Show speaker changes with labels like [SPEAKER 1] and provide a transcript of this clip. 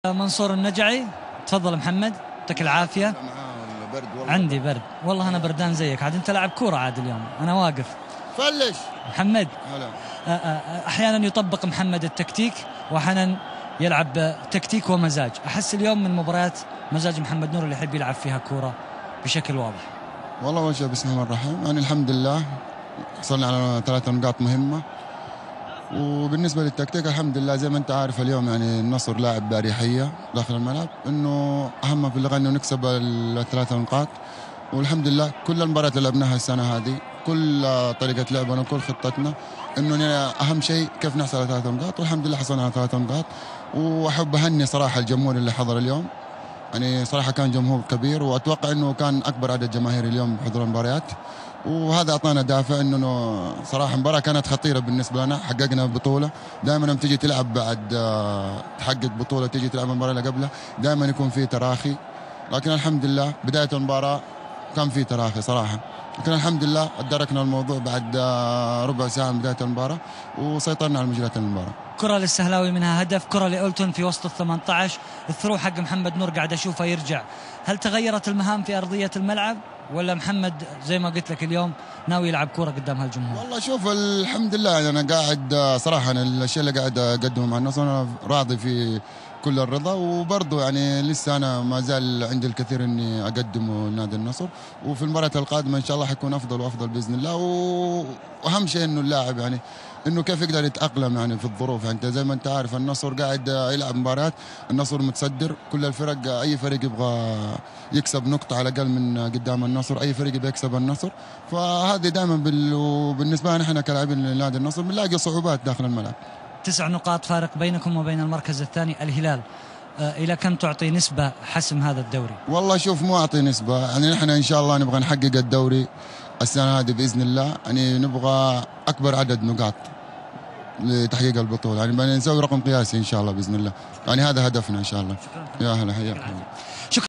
[SPEAKER 1] منصور النجعي. تفضل محمد، يعطيك العافية. عندي برد والله، أنا بردان زيك عاد. أنت لاعب كورة عاد اليوم، أنا واقف.
[SPEAKER 2] فلش
[SPEAKER 1] محمد.
[SPEAKER 2] هلا.
[SPEAKER 1] أحيانا يطبق محمد التكتيك وأحيانا يلعب تكتيك ومزاج. أحس اليوم من مباريات مزاج محمد نور اللي يحب يلعب فيها كورة بشكل واضح.
[SPEAKER 2] والله أول شيء بسم الله الرحمن الرحيم، يعني الحمد لله حصلنا على 3 نقاط مهمة. وبالنسبة للتكتيك الحمد لله زي ما أنت عارف اليوم يعني النصر لاعب بأريحية داخل الملعب، إنه أهم في اللغة إنه نكسب ال3 نقاط. والحمد لله كل المباريات اللي لعبناها السنة هذه، كل طريقة لعبنا وكل خطتنا إنه أهم شيء كيف نحصل على 3 نقاط، والحمد لله حصلنا على 3 نقاط. وأحب أهني صراحة الجمهور اللي حضر اليوم، يعني صراحة كان جمهور كبير، وأتوقع إنه كان أكبر عدد جماهيري اليوم بحضور المباريات، وهذا أعطانا دافع إنه صراحة المباراة كانت خطيرة بالنسبة لنا. حققنا بطولة. دائما لما تيجي تلعب بعد تحقق بطولة تيجي تلعب المباراة اللي قبلها دائما يكون في تراخي، لكن الحمد لله بداية المباراة كان في تراخي صراحة، لكن الحمد لله أدركنا الموضوع بعد ربع ساعة من بداية المباراة وسيطرنا على مجريات المباراة.
[SPEAKER 1] كرة للسهلاوي منها هدف، كرة لأولتون في وسط ال18، الثرو حق محمد نور قاعد أشوفه يرجع. هل تغيرت المهام في أرضية الملعب ولا محمد زي ما قلت لك اليوم ناوي يلعب كرة قدام هالجمهور؟
[SPEAKER 2] والله شوف الحمد لله يعني أنا قاعد صراحة أنا الأشياء اللي قاعد أقدمه مع النصر أنا راضي في كل الرضا، وبرضه يعني لسه أنا ما زال عندي الكثير إني أقدمه لنادي النصر، وفي المباراة القادمة إن شاء الله حيكون أفضل وأفضل بإذن الله. وأهم شيء إنه اللاعب يعني انه كيف يقدر يتاقلم يعني في الظروف. يعني انت زي ما انت عارف النصر قاعد يلعب مباريات، النصر متصدر، كل الفرق اي فريق يبغى يكسب نقطه على الاقل من قدام النصر، اي فريق يبغى يكسب النصر. فهذه دائما بالنسبه لنا احنا كلاعبين لنادي النصر بنلاقي صعوبات داخل الملعب.
[SPEAKER 1] 9 نقاط فارق بينكم وبين المركز الثاني الهلال. الى كم تعطي نسبه حسم هذا الدوري؟
[SPEAKER 2] والله شوف مو اعطي نسبه، يعني نحن ان شاء الله نبغى نحقق الدوري السنه هذه باذن الله، يعني نبغى اكبر عدد نقاط لتحقيق البطوله، يعني بنسوي رقم قياسي ان شاء الله باذن الله، يعني هذا هدفنا ان شاء الله. يا هلا حياك.